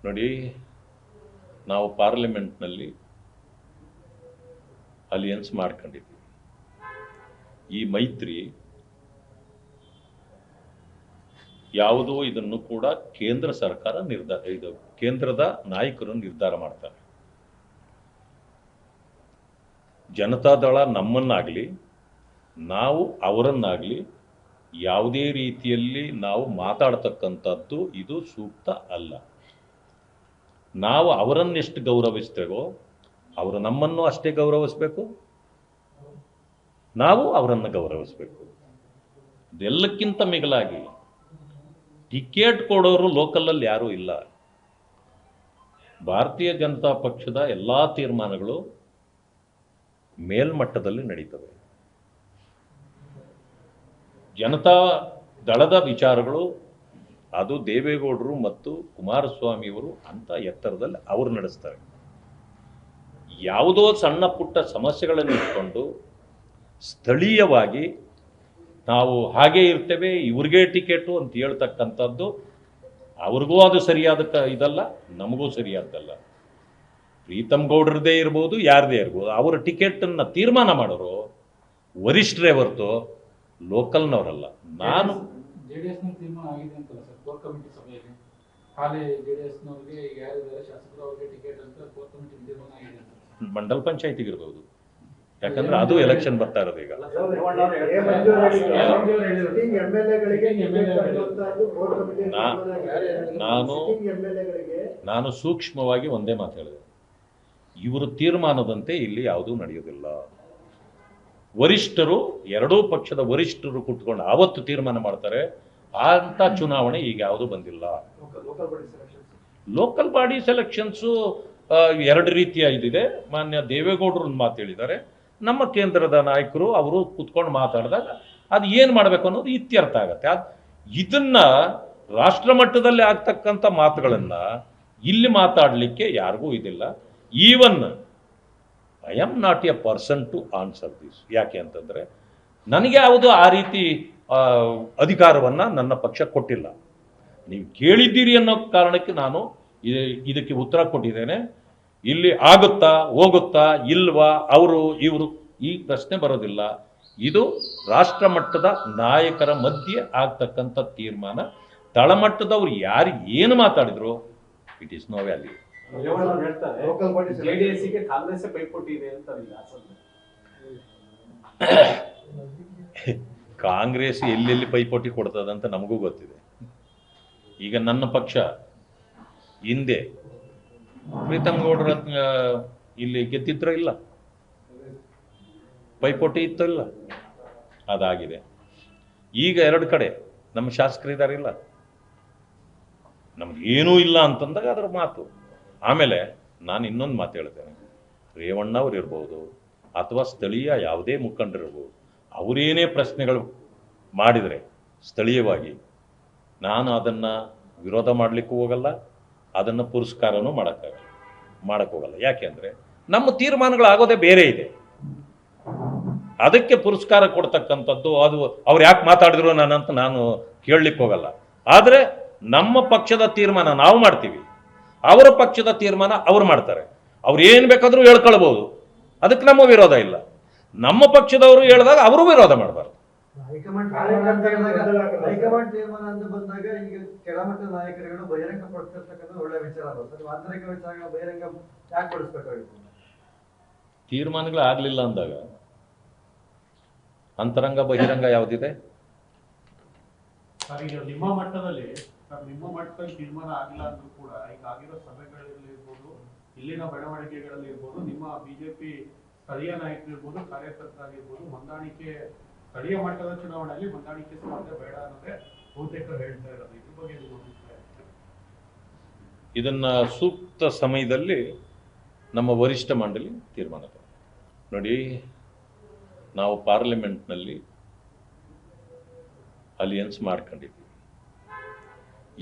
ನೋಡಿ, ನಾವು ಪಾರ್ಲಿಮೆಂಟ್ನಲ್ಲಿ ಅಲಿಯನ್ಸ್ ಮಾಡ್ಕೊಂಡಿದ್ವಿ. ಈ ಮೈತ್ರಿ ಯಾವುದೋ ಇದನ್ನು ಕೂಡ ಕೇಂದ್ರ ಸರ್ಕಾರ ಕೇಂದ್ರದ ನಾಯಕರು ನಿರ್ಧಾರ ಮಾಡ್ತಾರೆ. ಜನತಾದಳ ನಮ್ಮನ್ನಾಗಲಿ ನಾವು ಅವರನ್ನಾಗಲಿ ಯಾವುದೇ ರೀತಿಯಲ್ಲಿ ನಾವು ಮಾತಾಡ್ತಕ್ಕಂಥದ್ದು ಇದು ಸೂಕ್ತ ಅಲ್ಲ. ನಾವು ಅವರನ್ನೆಷ್ಟು ಗೌರವಿಸ್ತೇವೋ ಅವರು ನಮ್ಮನ್ನು ಅಷ್ಟೇ ಗೌರವಿಸಬೇಕು, ನಾವು ಅವರನ್ನು ಗೌರವಿಸಬೇಕು. ಇದೆಲ್ಲಕ್ಕಿಂತ ಮಿಗಿಲಾಗಿ ಟಿಕೆಟ್ ಕೊಡೋರು ಲೋಕಲಲ್ಲಿ ಯಾರೂ ಇಲ್ಲ. ಭಾರತೀಯ ಜನತಾ ಪಕ್ಷದ ಎಲ್ಲ ತೀರ್ಮಾನಗಳು ಮೇಲ್ಮಟ್ಟದಲ್ಲಿ ನಡೀತವೆ. ಜನತಾ ದಳದ ವಿಚಾರಗಳು ಅದು ದೇವೇಗೌಡರು ಮತ್ತು ಕುಮಾರಸ್ವಾಮಿಯವರು ಅಂತ ಎತ್ತರದಲ್ಲಿ ಅವರು ನಡೆಸ್ತಾರೆ. ಯಾವುದೋ ಸಣ್ಣ ಪುಟ್ಟ ಸಮಸ್ಯೆಗಳನ್ನು ಇಟ್ಕೊಂಡು ಸ್ಥಳೀಯವಾಗಿ ನಾವು ಹಾಗೇ ಇರ್ತೇವೆ, ಇವ್ರಿಗೆ ಟಿಕೆಟು ಅಂತ ಹೇಳ್ತಕ್ಕಂಥದ್ದು ಅವ್ರಿಗೂ ಅದು ಸರಿಯಾದ ಇದಲ್ಲ, ನಮಗೂ ಸರಿಯಾದ್ದಲ್ಲ. ಪ್ರೀತಮ್ ಗೌಡ್ರದ್ದೇ ಇರ್ಬೋದು, ಯಾರದೇ ಇರ್ಬೋದು, ಅವರ ಟಿಕೆಟನ್ನು ತೀರ್ಮಾನ ಮಾಡೋರು ವರಿಷ್ಠರೇ ಹೊರತು ಲೋಕಲ್ನವರಲ್ಲ. ನಾನು ಜೆಡಿಎಸ್ ತೀರ್ಮಾನ ಆಗಿದೆ ಅಂತಲ್ಲ ಸರ್, ಕೋರ್ ಕಮಿಟಿ ಸಭೆಯಲ್ಲಿ ಹಾಲಿ ಜೆಡಿಎಸ್ನವರಿಗೆ ಯಾರಿದ್ದಾರೆ ಶಾಸಕರು ಅವರಿಗೆ ಟಿಕೆಟ್ ಅಂತ ಕೋರ್ ಕಮಿಟಿ ತೀರ್ಮಾನ ಆಗಿದೆ ಅಂತ. ಮಂಡಲ್ ಪಂಚಾಯತಿಗೆ ಇರ್ಬೋದು, ಯಾಕಂದ್ರೆ ಅದು ಎಲೆಕ್ಷನ್ ಬರ್ತಾ ಇರೋದು ಈಗ. ನಾನು ಸೂಕ್ಷ್ಮವಾಗಿ ಒಂದೇ ಮಾತು ಹೇಳಿದೆ, ಇವರು ತೀರ್ಮಾನದಂತೆ ಇಲ್ಲಿ ಯಾವುದೂ ನಡೆಯೋದಿಲ್ಲ. ವರಿಷ್ಠರು, ಎರಡೂ ಪಕ್ಷದ ವರಿಷ್ಠರು ಕೂತ್ಕೊಂಡು ಆವತ್ತು ತೀರ್ಮಾನ ಮಾಡ್ತಾರೆ. ಅಂತ ಚುನಾವಣೆ ಈಗ ಯಾವುದೂ ಬಂದಿಲ್ಲ. ಲೋಕಲ್ ಬಾಡಿ ಸೆಲೆಕ್ಷನ್ಸು ಎರಡು ರೀತಿಯ ಇದಿದೆ. ಮಾನ್ಯ ದೇವೇಗೌಡರು ಒಂದು ಮಾತು ಹೇಳಿದ್ದಾರೆ, ನಮ್ಮ ಕೇಂದ್ರದ ನಾಯಕರು ಅವರು ಕೂತ್ಕೊಂಡು ಮಾತಾಡಿದಾಗ ಅದು ಏನು ಮಾಡಬೇಕು ಅನ್ನೋದು ಇತ್ಯರ್ಥ ಆಗತ್ತೆ. ಇದನ್ನ ರಾಷ್ಟ್ರ ಮಟ್ಟದಲ್ಲಿ ಆಗ್ತಕ್ಕಂಥ ಮಾತುಗಳನ್ನು ಇಲ್ಲಿ ಮಾತಾಡಲಿಕ್ಕೆ ಯಾರಿಗೂ ಇದಿಲ್ಲ. Even I am not a person to answer this. ಯಾಕೆ ಅಂತಂದರೆ ನನಗೆ ಯಾವುದು ಆ ರೀತಿ ಅಧಿಕಾರವನ್ನು ನನ್ನ ಪಕ್ಷ ಕೊಟ್ಟಿಲ್ಲ. ನೀವು ಕೇಳಿದ್ದೀರಿ ಅನ್ನೋ ಕಾರಣಕ್ಕೆ ನಾನು ಇದಕ್ಕೆ ಉತ್ತರ ಕೊಟ್ಟಿದ್ದೇನೆ. ಇಲ್ಲಿ ಆಗುತ್ತಾ ಹೋಗುತ್ತಾ ಇಲ್ವಾ, ಅವರು ಇವರು ಈ ಪ್ರಶ್ನೆ ಬರೋದಿಲ್ಲ. ಇದು ರಾಷ್ಟ್ರ ಮಟ್ಟದ ನಾಯಕರ ಮಧ್ಯೆ ಆಗ್ತಕ್ಕಂಥ ತೀರ್ಮಾನ. ತಳಮಟ್ಟದವ್ರು ಯಾರು ಏನು ಮಾತಾಡಿದ್ರು it is no value. Congress ಎಲ್ಲೆಲ್ಲಿ ಪೈಪೋಟಿ ಕೊಡ್ತದಂತ ನಮಗೂ ಗೊತ್ತಿದೆ. ಈಗ ನನ್ನ ಪಕ್ಷ ಹಿಂದೆ ಪ್ರೀತಮ್ ಗೌಡ್ರ ಇಲ್ಲಿ ಗೆದ್ದಿದ್ರ ಇಲ್ಲ, ಪೈಪೋಟಿ ಇತ್ತು ಇಲ್ಲ, ಅದಾಗಿದೆ. ಈಗ ಎರಡು ಕಡೆ ನಮ್ಮ ಶಾಸಕರಿದ್ದಾರೆ ಇಲ್ಲ, ನಮ್ಗೆ ಏನೂ ಇಲ್ಲ ಅಂತಂದಾಗ ಅದರ ಮಾತು. ಆಮೇಲೆ ನಾನು ಇನ್ನೊಂದು ಮಾತು ಹೇಳ್ತೇನೆ, ರೇವಣ್ಣವ್ರು ಇರ್ಬೋದು ಅಥವಾ ಸ್ಥಳೀಯ ಯಾವುದೇ ಮುಖಂಡರಿರ್ಬೋದು, ಅವರೇನೇ ಪ್ರಶ್ನೆಗಳು ಮಾಡಿದರೆ ಸ್ಥಳೀಯವಾಗಿ ನಾನು ಅದನ್ನು ವಿರೋಧ ಮಾಡಲಿಕ್ಕೂ ಹೋಗಲ್ಲ, ಅದನ್ನು ಪುರಸ್ಕಾರನೂ ಮಾಡೋಕ್ಕೆ ಹೋಗಲ್ಲ. ಯಾಕೆ ಅಂದರೆ ನಮ್ಮ ತೀರ್ಮಾನಗಳಾಗೋದೇ ಬೇರೆ ಇದೆ. ಅದಕ್ಕೆ ಪುರಸ್ಕಾರ ಕೊಡ್ತಕ್ಕಂಥದ್ದು ಅದು ಅವ್ರು ಯಾಕೆ ಮಾತಾಡಿದ್ರು ನಾನಂತ ನಾನು ಕೇಳಲಿಕ್ಕೆ ಹೋಗಲ್ಲ. ಆದರೆ ನಮ್ಮ ಪಕ್ಷದ ತೀರ್ಮಾನ ನಾವು ಮಾಡ್ತೀವಿ, ಅವರ ಪಕ್ಷದ ತೀರ್ಮಾನ ಅವ್ರು ಮಾಡ್ತಾರೆ. ಅವ್ರು ಏನು ಬೇಕಾದರೂ ಹೇಳ್ಕೊಳ್ಬೋದು, ಅದಕ್ಕೆ ನಮ್ಮ ವಿರೋಧ ಇಲ್ಲ. ನಮ್ಮ ಪಕ್ಷದವರು ಹೇಳಿದಾಗ ಅವರು ವಿರೋಧ ಮಾಡಬಾರ್ದು. ಹೈಕಮಾಂಡ್ ತೀರ್ಮಾನ ಅಂತ ಬಂದಾಗ ಈಗ ಕೆಳಮಟ್ಟದ ನಾಯಕರುಗಳು ಬಹಿರಂಗ ಪಡಿಸಿರ್ತಕ್ಕಂಥ ಒಳ್ಳೆ ವಿಚಾರ ಬರ್ತದೆ. ಆಂತರಿಕ ವಿಚಾರಗಳ ಬಹಿರಂಗ ಯಾಕೆ ಪಡಿಸ್ಬೇಕಾಗಿತ್ತು? ತೀರ್ಮಾನಗಳು ಆಗಲಿಲ್ಲ ಅಂದಾಗ ಅಂತರಂಗ ಬಹಿರಂಗ ಯಾವುದಿದೆ? ನಿಮ್ಮ ಮಟ್ಟದಲ್ಲಿ ತೀರ್ಮಾನ ಆಗಿಲ್ಲ ಅಂದ್ರೂ ಕೂಡ ಈಗ ಆಗಿರೋ ಸಭೆಗಳಿರ್ಬೋದು, ಇಲ್ಲಿನ ಬೆಳವಣಿಗೆಗಳಲ್ಲಿ ಇರ್ಬೋದು, ನಿಮ್ಮ ಬಿಜೆಪಿ ಸ್ಥಳೀಯ ನಾಯಕರು ಇರ್ಬೋದು, ಕಾರ್ಯಕರ್ತರಾಗಿರ್ಬೋದು, ಹೊಂದಾಣಿಕೆ ಸ್ಥಳೀಯ ಮಟ್ಟದ ಚುನಾವಣೆಯಲ್ಲಿ ಹೊಂದಾಣಿಕೆ ಸ್ಪರ್ಧೆ ಬೇಡ ಅನ್ನೋದೇ ಬಹುತೇಕ ಹೇಳ್ತಾ ಇರೋದು. ಇದ್ರ ಬಗ್ಗೆ ಇದನ್ನ ಸೂಕ್ತ ಸಮಯದಲ್ಲಿ ನಮ್ಮ ವರಿಷ್ಠ ಮಂಡಳಿ ತೀರ್ಮಾನ ನೋಡಿ. ನಾವು ಪಾರ್ಲಿಮೆಂಟ್ನಲ್ಲಿ ಅಲಿಯನ್ಸ್ ಮಾಡ್ಕೊಂಡಿದ್ವಿ.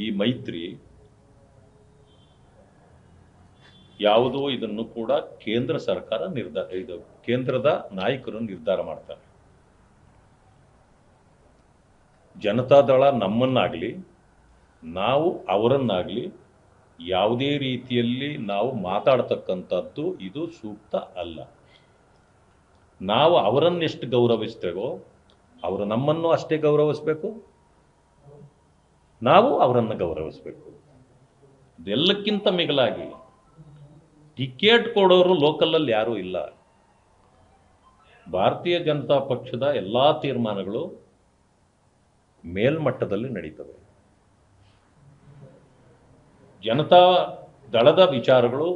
ಈ ಮೈತ್ರಿ ಯಾವುದೋ ಇದನ್ನು ಕೂಡ ಕೇಂದ್ರ ಸರ್ಕಾರ ಕೇಂದ್ರದ ನಾಯಕರು ನಿರ್ಧಾರ ಮಾಡ್ತಾರೆ. ಜನತಾದಳ ನಮ್ಮನ್ನಾಗಲಿ ನಾವು ಅವರನ್ನಾಗಲಿ ಯಾವುದೇ ರೀತಿಯಲ್ಲಿ ನಾವು ಮಾತಾಡ್ತಕ್ಕಂಥದ್ದು ಇದು ಸೂಕ್ತ ಅಲ್ಲ. ನಾವು ಅವರನ್ನೆಷ್ಟು ಗೌರವಿಸ್ತೇವೋ ಅವರು ನಮ್ಮನ್ನು ಅಷ್ಟೇ ಗೌರವಿಸಬೇಕು, ನಾವು ಅವರನ್ನು ಗೌರವಿಸಬೇಕು. ಇದೆಲ್ಲಕ್ಕಿಂತ ಮಿಗಿಲಾಗಿ ಟಿಕೆಟ್ ಕೊಡೋರು ಲೋಕಲಲ್ಲಿ ಯಾರೂ ಇಲ್ಲ. ಭಾರತೀಯ ಜನತಾ ಪಕ್ಷದ ಎಲ್ಲ ತೀರ್ಮಾನಗಳು ಮೇಲ್ಮಟ್ಟದಲ್ಲಿ ನಡೀತವೆ. ಜನತಾ ದಳದ ವಿಚಾರಗಳು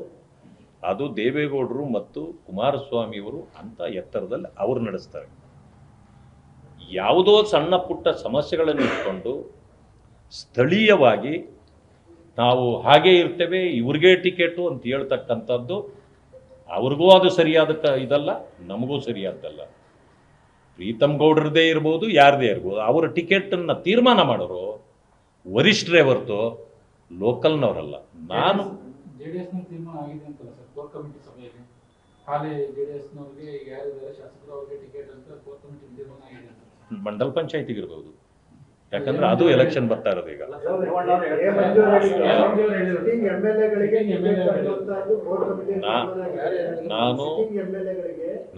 ಅದು ದೇವೇಗೌಡರು ಮತ್ತು ಕುಮಾರಸ್ವಾಮಿಯವರು ಅಂತ ಎತ್ತರದಲ್ಲಿ ಅವರು ನಡೆಸ್ತಾರೆ. ಯಾವುದೋ ಸಣ್ಣ ಪುಟ್ಟ ಸಮಸ್ಯೆಗಳನ್ನು ಇಟ್ಕೊಂಡು ಸ್ಥಳೀಯವಾಗಿ ನಾವು ಹಾಗೇ ಇರ್ತೇವೆ, ಇವ್ರಿಗೆ ಟಿಕೆಟು ಅಂತ ಹೇಳ್ತಕ್ಕಂಥದ್ದು ಅವ್ರಿಗೂ ಅದು ಸರಿಯಾದ ಇದಲ್ಲ, ನಮಗೂ ಸರಿಯಾದ್ದಲ್ಲ. ಪ್ರೀತಮ್ ಗೌಡ್ರದ್ದೇ ಇರ್ಬೋದು, ಯಾರದೇ ಇರ್ಬೋದು, ಅವರ ಟಿಕೆಟನ್ನು ತೀರ್ಮಾನ ಮಾಡೋರು ವರಿಷ್ಠರೇ ಹೊರತು ಲೋಕಲ್ನವರಲ್ಲ. ನಾನು JDS ತೀರ್ಮಾನ ಆಗಿದೆ ಅಂತಲ್ಲ ಸರ್ ಕೋರ್ ಕಮಿಟಿ ಸಭೆಯಲ್ಲಿ, ಹಾಲಿ JDS ನವರಿಗೆ ಯಾರಿದ್ದಾರೆ ಶಾಸಕರು ಅವರಿಗೆ ಟಿಕೆಟ್ ಅಂತ ಕೋರ್ ಕಮಿಟಿ ತೀರ್ಮಾನ ಆಗಿದೆ ಅಂತ ಮಂಡಲ ಪಂಚಾಯತಿಗೆ ಇರ್ಬೋದು, ಯಾಕಂದ್ರೆ ಅದು ಎಲೆಕ್ಷನ್ ಬರ್ತಾ ಇರೋದು ಈಗ.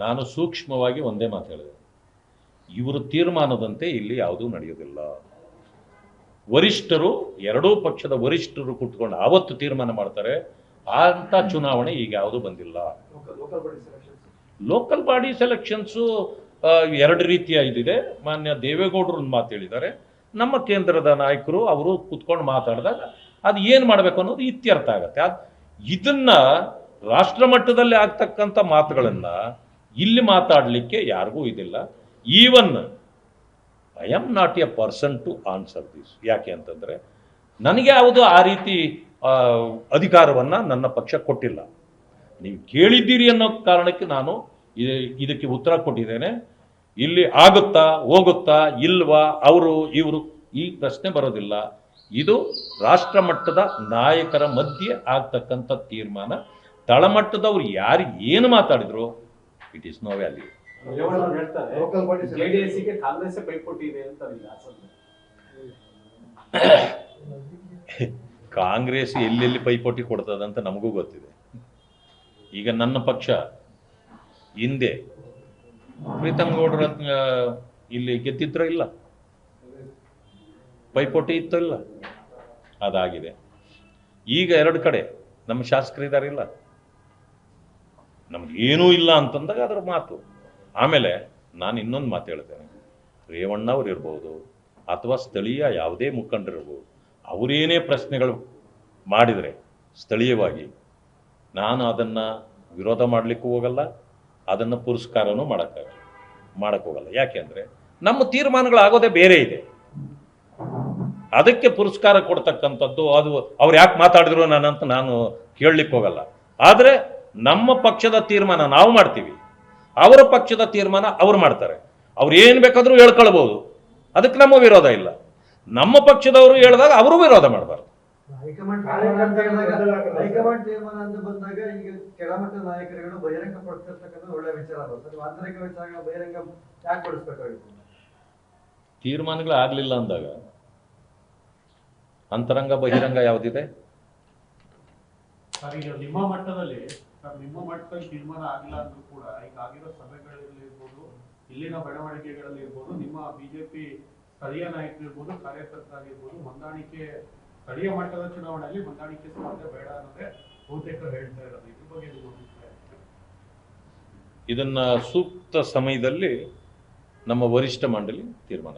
ನಾನು ಸೂಕ್ಷ್ಮವಾಗಿ ಒಂದೇ ಮಾತು ಹೇಳಿದೆ, ಇವರು ತೀರ್ಮಾನದಂತೆ ಇಲ್ಲಿ ಯಾವುದೂ ನಡೆಯೋದಿಲ್ಲ. ವರಿಷ್ಠರು, ಎರಡೂ ಪಕ್ಷದ ವರಿಷ್ಠರು ಕೂತ್ಕೊಂಡು ಆವತ್ತು ತೀರ್ಮಾನ ಮಾಡ್ತಾರೆ. ಅಂತ ಚುನಾವಣೆ ಈಗ ಯಾವುದೂ ಬಂದಿಲ್ಲ. ಲೋಕಲ್ ಬಾಡಿ ಸೆಲೆಕ್ಷನ್ಸು ಎರಡು ರೀತಿಯ ಇದಿದೆ. ಮಾನ್ಯ ದೇವೇಗೌಡರು ಒಂದು ಮಾತು ಹೇಳಿದ್ದಾರೆ, ನಮ್ಮ ಕೇಂದ್ರದ ನಾಯಕರು ಅವರು ಕೂತ್ಕೊಂಡು ಮಾತಾಡಿದಾಗ ಅದು ಏನು ಮಾಡಬೇಕು ಅನ್ನೋದು ಇತ್ಯರ್ಥ ಆಗತ್ತೆ. ಇದನ್ನ ರಾಷ್ಟ್ರ ಮಟ್ಟದಲ್ಲಿ ಆಗ್ತಕ್ಕಂಥ ಮಾತುಗಳನ್ನು ಇಲ್ಲಿ ಮಾತಾಡಲಿಕ್ಕೆ ಯಾರಿಗೂ ಇದಿಲ್ಲ. Even I am not a person to answer this. ಯಾಕೆ ಅಂತಂದರೆ ನನಗೆ ಯಾವುದು ಆ ರೀತಿ ಅಧಿಕಾರವನ್ನು ನನ್ನ ಪಕ್ಷ ಕೊಟ್ಟಿಲ್ಲ. ನೀವು ಕೇಳಿದ್ದೀರಿ ಅನ್ನೋ ಕಾರಣಕ್ಕೆ ನಾನು ಇದಕ್ಕೆ ಉತ್ತರ ಕೊಟ್ಟಿದ್ದೇನೆ. ಇಲ್ಲಿ ಆಗುತ್ತಾ ಹೋಗುತ್ತಾ ಇಲ್ವಾ, ಅವರು ಇವರು ಈ ಪ್ರಶ್ನೆ ಬರೋದಿಲ್ಲ. ಇದು ರಾಷ್ಟ್ರ ಮಟ್ಟದ ನಾಯಕರ ಮಧ್ಯೆ ಆಗ್ತಕ್ಕಂಥ ತೀರ್ಮಾನ. ತಳಮಟ್ಟದವ್ರು ಯಾರು ಏನು ಮಾತಾಡಿದ್ರು it is no value. JDS-ಗೆ Congress ಪೈಪೋಟಿ ಇದೆ ಅಂತಾರಿಲ್ಲ. ಕಾಂಗ್ರೆಸ್ ಎಲ್ಲೆಲ್ಲಿ ಪೈಪೋಟಿ ಕೊಡ್ತದಂತ ನಮಗೂ ಗೊತ್ತಿದೆ. ಈಗ ನನ್ನ ಪಕ್ಷ ಹಿಂದೆ ಪ್ರೀತಮ್ ಗೌಡ್ರ ಇಲ್ಲಿ ಗೆದ್ದಿದ್ರೋ ಇಲ್ಲ, ಪೈಪೋಟಿ ಇತ್ತೋ ಇಲ್ಲ, ಅದಾಗಿದೆ. ಈಗ ಎರಡು ಕಡೆ ನಮ್ಮ ಶಾಸಕರಿದ್ದಾರೆ, ಇಲ್ಲ ನಮ್ಗೆ ಏನೂ ಇಲ್ಲ ಅಂತಂದಾಗ ಅದರ ಮಾತು. ಆಮೇಲೆ ನಾನು ಇನ್ನೊಂದು ಮಾತು ಹೇಳ್ತೇನೆ, ರೇವಣ್ಣ ಅವ್ರು ಇರ್ಬೋದು ಅಥವಾ ಸ್ಥಳೀಯ ಯಾವುದೇ ಮುಖಂಡರಿರ್ಬೋದು, ಅವರೇನೇ ಪ್ರಶ್ನೆಗಳು ಮಾಡಿದರೆ ಸ್ಥಳೀಯವಾಗಿ ನಾನು ಅದನ್ನು ವಿರೋಧ ಮಾಡಲಿಕ್ಕೂ ಹೋಗಲ್ಲ, ಅದನ್ನು ಪುರಸ್ಕಾರನೂ ಮಾಡೋಕ್ಕೆ ಹೋಗಲ್ಲ. ಯಾಕೆ ಅಂದರೆ ನಮ್ಮ ತೀರ್ಮಾನಗಳಾಗೋದೇ ಬೇರೆ ಇದೆ. ಅದಕ್ಕೆ ಪುರಸ್ಕಾರ ಕೊಡ್ತಕ್ಕಂಥದ್ದು ಅದು ಅವ್ರು ಯಾಕೆ ಮಾತಾಡಿದ್ರು ನಾನಂತ ನಾನು ಕೇಳಲಿಕ್ಕೆ ಹೋಗಲ್ಲ. ಆದರೆ ನಮ್ಮ ಪಕ್ಷದ ತೀರ್ಮಾನ ನಾವು ಮಾಡ್ತೀವಿ, ಅವರ ಪಕ್ಷದ ತೀರ್ಮಾನ ಅವ್ರು ಮಾಡ್ತಾರೆ. ಅವ್ರು ಏನು ಬೇಕಾದರೂ ಹೇಳ್ಕೊಳ್ಬೋದು, ಅದಕ್ಕೆ ನಮ್ಮ ವಿರೋಧ ಇಲ್ಲ. ನಮ್ಮ ಪಕ್ಷದವರು ಹೇಳಿದಾಗ ಅವರು ವಿರೋಧ ಮಾಡಬಾರ್ದು. ಹೈಕಮಾಂಡ್ ತೀರ್ಮಾನ ಅಂತ ಬಂದಾಗ ಈಗ ಕೆಳಮಟ್ಟದ ನಾಯಕರುಗಳು ಬಹಿರಂಗ ಪಡಿಸಿರ್ತಕ್ಕಂಥ ಒಳ್ಳೆ ವಿಚಾರ ಬರ್ತದೆ. ಆಂತರಿಕ ವಿಚಾರ ಬಹಿರಂಗ ಯಾಕೆ ಪಡಿಸ್ಬೇಕಾಗಿತ್ತು? ತೀರ್ಮಾನಗಳು ಆಗಲಿಲ್ಲ ಅಂದಾಗ ಅಂತರಂಗ ಬಹಿರಂಗ ಯಾವುದಿದೆ? ಸರ್, ಈಗ ನಿಮ್ಮ ಮಟ್ಟದಲ್ಲಿ ತೀರ್ಮಾನ ಆಗಿಲ್ಲ ಅಂದ್ರೂ ಕೂಡ ಈಗ ಆಗಿರೋ ಸಭೆಗಳಿರ್ಬೋದು, ಇಲ್ಲಿನ ಬೆಳವಣಿಗೆಗಳಲ್ಲಿ ಇರ್ಬೋದು, ನಿಮ್ಮ ಬಿಜೆಪಿ ಸ್ಥಳೀಯ ನಾಯಕರು ಇರ್ಬೋದು, ಕಾರ್ಯಕರ್ತರಾಗಿರ್ಬೋದು, ಹೊಂದಾಣಿಕೆ ಸ್ಥಳೀಯ ಮಟ್ಟದ ಚುನಾವಣೆಯಲ್ಲಿ ಹೊಂದಾಣಿಕೆ ಸ್ಪರ್ಧೆ ಬೇಡ ಅನ್ನೋದೇ ಬಹುತೇಕ ಹೇಳ್ತಾ ಇರೋದು. ಇದ್ರ ಬಗ್ಗೆ ಇದನ್ನ ಸೂಕ್ತ ಸಮಯದಲ್ಲಿ ನಮ್ಮ ವರಿಷ್ಠ ಮಂಡಳಿ ತೀರ್ಮಾನ